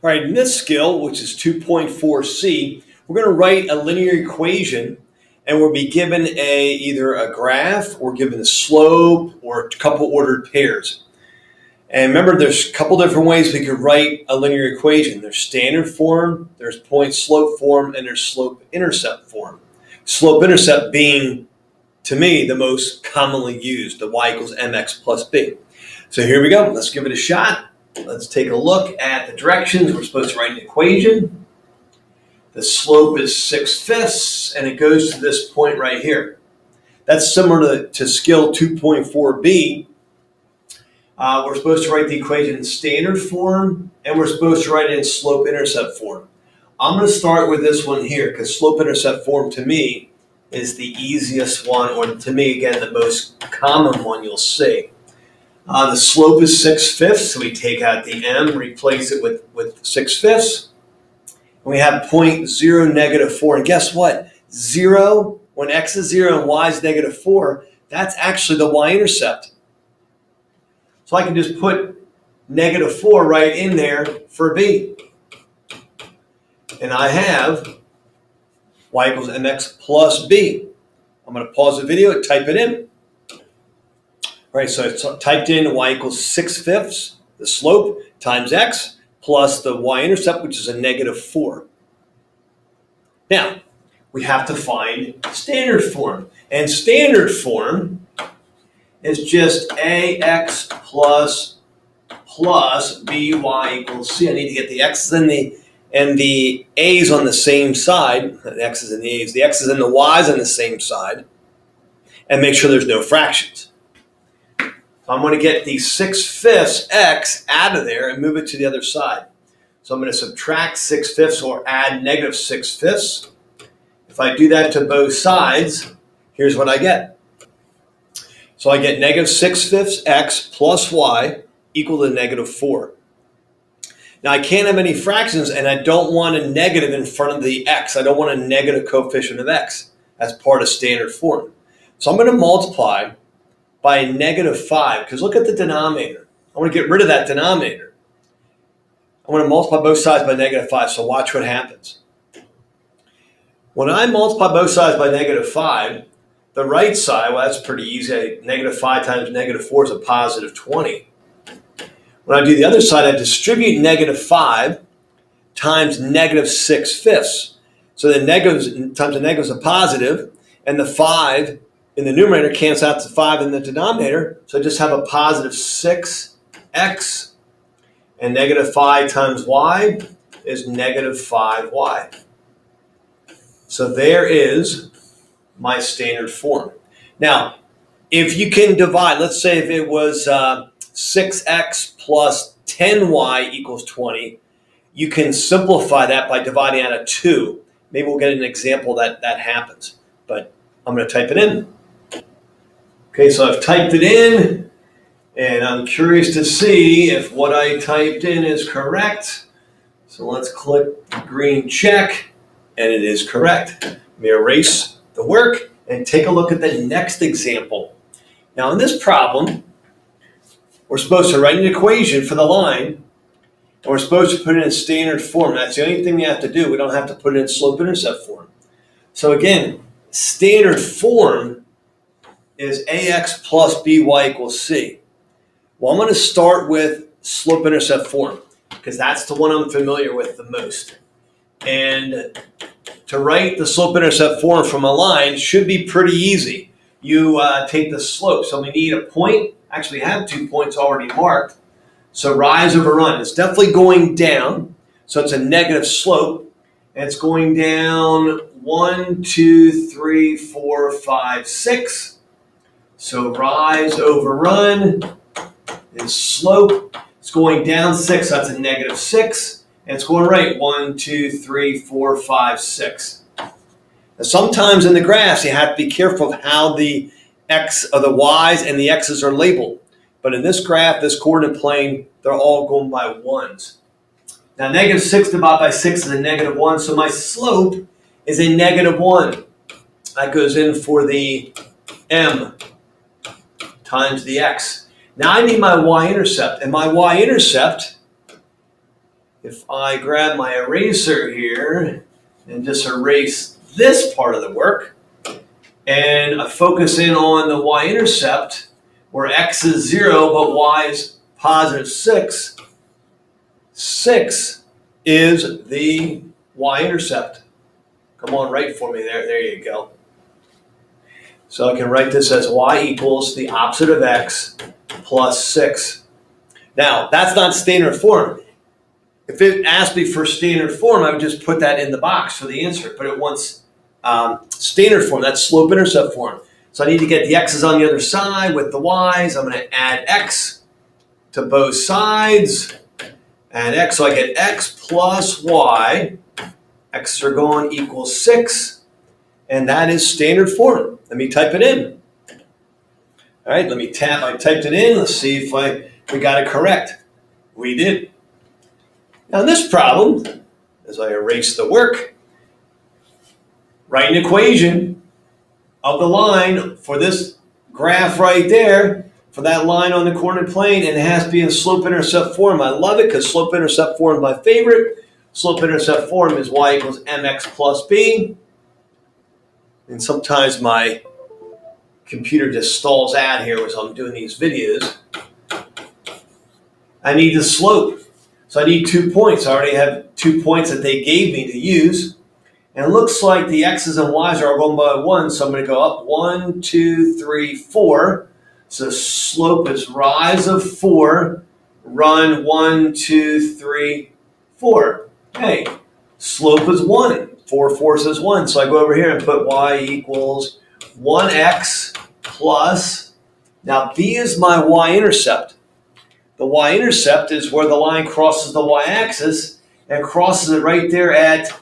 All right, in this skill, which is 2.4c, we're going to write a linear equation, and we'll be given either a graph or given a slope or a couple ordered pairs. And remember, there's a couple different ways we could write a linear equation. There's standard form, there's point-slope form, and there's slope-intercept form. Slope-intercept being, to me, the most commonly used, the y equals mx plus b. So here we go. Let's give it a shot. Let's take a look at the directions. We're supposed to write an equation. The slope is 6/5, and it goes to this point right here. That's similar to skill 2.4b. We're supposed to write the equation in standard form, and we're supposed to write it in slope-intercept form. I'm going to start with this one here because slope-intercept form to me is the easiest one, or to me, again, the most common one you'll see. The slope is 6/5, so we take out the m, replace it with 6/5. And we have 0.0 -4. And guess what? 0, when x is 0 and y is -4, that's actually the y-intercept. So I can just put -4 right in there for b. And I have y equals mx plus b. I'm going to pause the video and type it in. All right, so I typed in y equals 6/5, the slope, times x, plus the y-intercept, which is a -4. Now, we have to find standard form. And standard form is just ax plus by equals c. I need to get the x's and the a's on the same side. The x's and the a's. The x's and the y's on the same side. And make sure there's no fractions. I'm going to get the 6/5 x out of there and move it to the other side. So I'm going to subtract 6/5 or add -6/5. If I do that to both sides, here's what I get. So I get -6/5 x plus y equal to -4. Now I can't have any fractions, and I don't want a negative in front of the x. I don't want a negative coefficient of x as part of standard form. So I'm going to multiply by -5, because look at the denominator. I want to get rid of that denominator. I want to multiply both sides by -5, so watch what happens. When I multiply both sides by -5, the right side, well, that's pretty easy. -5 times -4 is a positive 20. When I do the other side, I distribute -5 times -6/5. So the negatives times the negatives are positive, and the 5 in the numerator cancels out the 5 in the denominator, so I just have a positive 6x, and -5 times y is -5y. So there is my standard form. Now, if you can divide, let's say if it was 6x plus 10y equals 20, you can simplify that by dividing out of 2. Maybe we'll get an example that happens, but I'm going to type it in. Okay, so I've typed it in, and I'm curious to see if what I typed in is correct. So let's click the green check, and it is correct. Let me erase the work and take a look at the next example. Now in this problem, we're supposed to write an equation for the line, and we're supposed to put it in standard form. That's the only thing we have to do. We don't have to put it in slope-intercept form. So again, standard form is ax plus by equals c. Well, I'm going to start with slope-intercept form because that's the one I'm familiar with the most. And to write the slope-intercept form from a line should be pretty easy. You take the slope. So we need a point. Actually, we have 2 points already marked. So rise over run. It's definitely going down. So it's a negative slope. And it's going down 1, 2, 3, 4, 5, 6. So rise over run is slope. It's going down 6, so that's a -6. And it's going right 1, 2, 3, 4, 5, 6. Now sometimes in the graphs you have to be careful of how the x or the y's and the x's are labeled. But in this graph, this coordinate plane, they're all going by 1s. Now -6 divided by 6 is a -1, so my slope is a -1. That goes in for the m times the x. Now I need my y-intercept, and my y-intercept if I grab my eraser here and just erase this part of the work, and I focus in on the y-intercept, where x is 0, but y is positive 6, 6 is the y-intercept. Come on, write for me there. There you go. So I can write this as y equals the opposite of x plus 6. Now, that's not standard form. If it asked me for standard form, I would just put that in the box for the answer. But it wants standard form, that's slope-intercept form. So I need to get the x's on the other side with the y's. I'm going to add x to both sides. Add x, so I get x plus y. X's are gone equals 6. And that is standard form. Let me type it in. All right, let me tap. I typed it in. Let's see if we got it correct. We did. Now in this problem, as I erase the work, write an equation of the line for this graph right there, for that line on the coordinate plane, and it has to be in slope-intercept form. I love it because slope-intercept form is my favorite. Slope-intercept form is y equals mx plus b. And sometimes my computer just stalls out here as I'm doing these videos. I need the slope. So I need 2 points. I already have 2 points that they gave me to use. And it looks like the x's and y's are all going by 1, so I'm going to go up 1, 2, 3, 4. So slope is rise of 4, run 1, 2, 3, 4. Hey, slope is 1. 4 fourths is 1. So I go over here and put y equals 1x plus, now b is my y-intercept. The y-intercept is where the line crosses the y-axis and crosses it right there at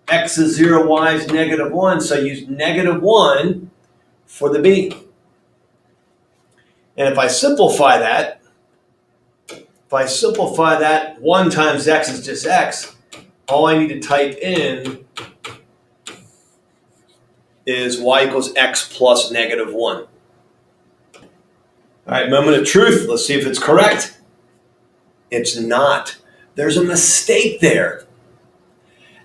x is 0, y is negative 1. So I use negative 1 for the b. And if I simplify that, 1 times x is just x. All I need to type in is y equals x plus negative 1. All right, moment of truth. Let's see if it's correct. It's not. There's a mistake there.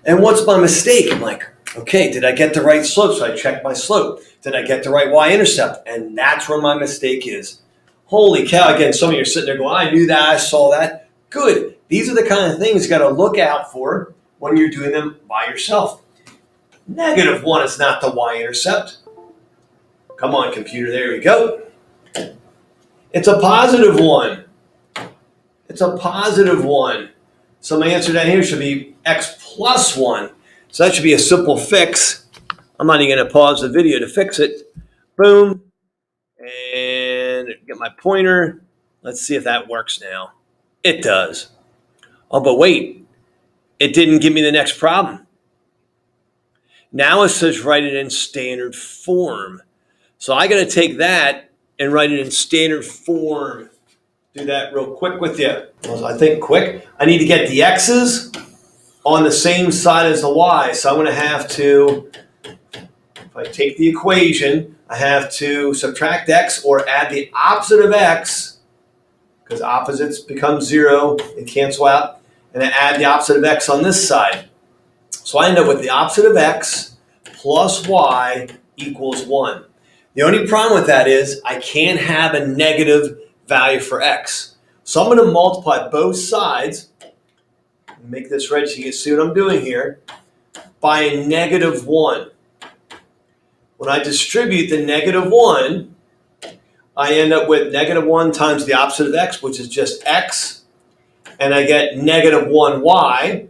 And what's my mistake? I'm like, okay, did I get the right slope? So I check my slope. Did I get the right y-intercept? And that's where my mistake is. Holy cow. Again, some of you are sitting there going, I knew that, I saw that. Good. These are the kind of things you got to look out for when you're doing them by yourself. Negative 1 is not the y-intercept. Come on, computer. There we go. It's a positive 1. It's a positive 1. So my answer down here should be x plus 1. So that should be a simple fix. I'm not even going to pause the video to fix it. Boom. And get my pointer. Let's see if that works now. It does. Oh, but wait. It didn't give me the next problem. Now it says write it in standard form. So I got to take that and write it in standard form. Do that real quick with you. Well, I think quick. I need to get the x's on the same side as the y. So I'm going to have to, if I take the equation, I have to subtract x or add the opposite of x, because opposites become 0. They cancel out. And I add the opposite of x on this side. So I end up with the opposite of x plus y equals 1. The only problem with that is I can't have a negative value for x. So I'm going to multiply both sides, make this red so you can see what I'm doing here, by a negative 1. When I distribute the negative 1, I end up with negative 1 times the opposite of x, which is just x, and I get negative 1y,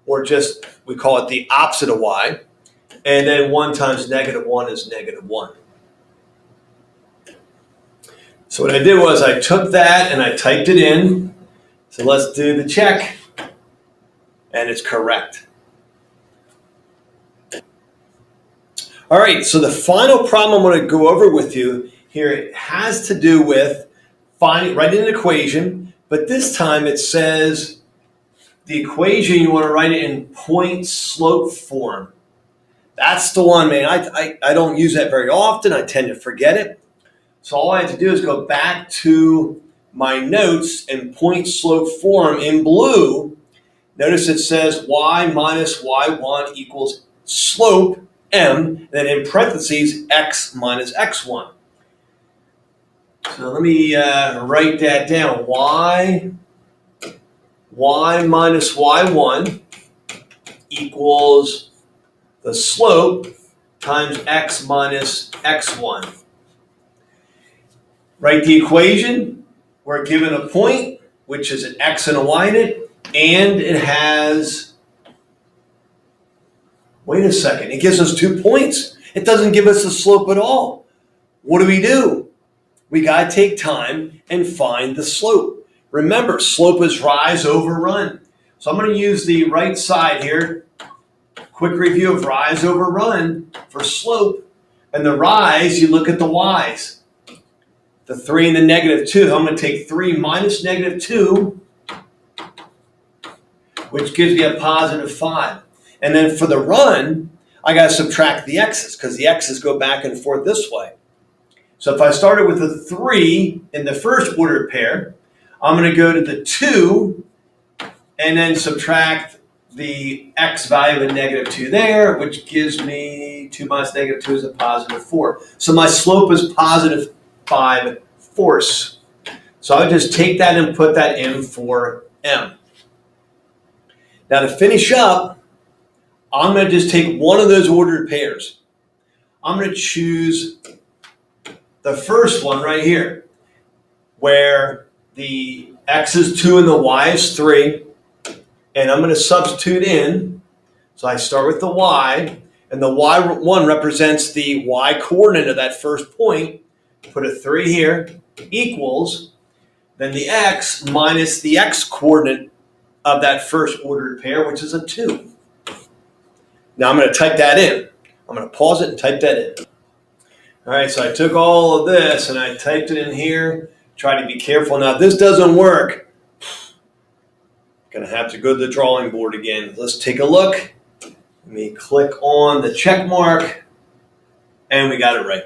or just, we call it the opposite of y, and then 1 times negative 1 is negative 1. So what I did was I took that and I typed it in. So let's do the check. And it's correct. All right, so the final problem I'm going to go over with you here, it has to do with writing an equation, but this time it says the equation, you want to write it in point slope form. That's the one, man. I don't use that very often. I tend to forget it. So all I have to do is go back to my notes in point slope form in blue, notice it says y minus y1 equals slope m, and then in parentheses x minus x1. So let me write that down. y minus y1 equals the slope times x minus x1. Write the equation. We're given a point, which is an x and a y in it, and it has, wait a second, it gives us 2 points. It doesn't give us the slope at all. What do? We got to take time and find the slope. Remember, slope is rise over run. So I'm going to use the right side here. Quick review of rise over run for slope. And the rise, you look at the y's. The 3 and the -2. I'm going to take 3 minus -2, which gives me a positive 5. And then for the run, I got to subtract the x's because the x's go back and forth this way. So if I started with a 3 in the first ordered pair, I'm going to go to the 2 and then subtract the x value of -2 there, which gives me 2 minus -2 is a positive 4. So my slope is positive 5/4. So I would just take that and put that in for m. Now to finish up, I'm going to just take one of those ordered pairs. I'm going to choose the first one right here, where the x is 2 and the y is 3. And I'm going to substitute in. So I start with the y, and the y1 represents the y coordinate of that first point. Put a 3 here, equals, then the x minus the x coordinate of that first ordered pair, which is a 2. Now I'm going to type that in. I'm going to pause it and type that in. All right, so I took all of this and I typed it in here. Try to be careful. Now, if this doesn't work, I'm going to have to go to the drawing board again. Let's take a look. Let me click on the check mark, and we got it right.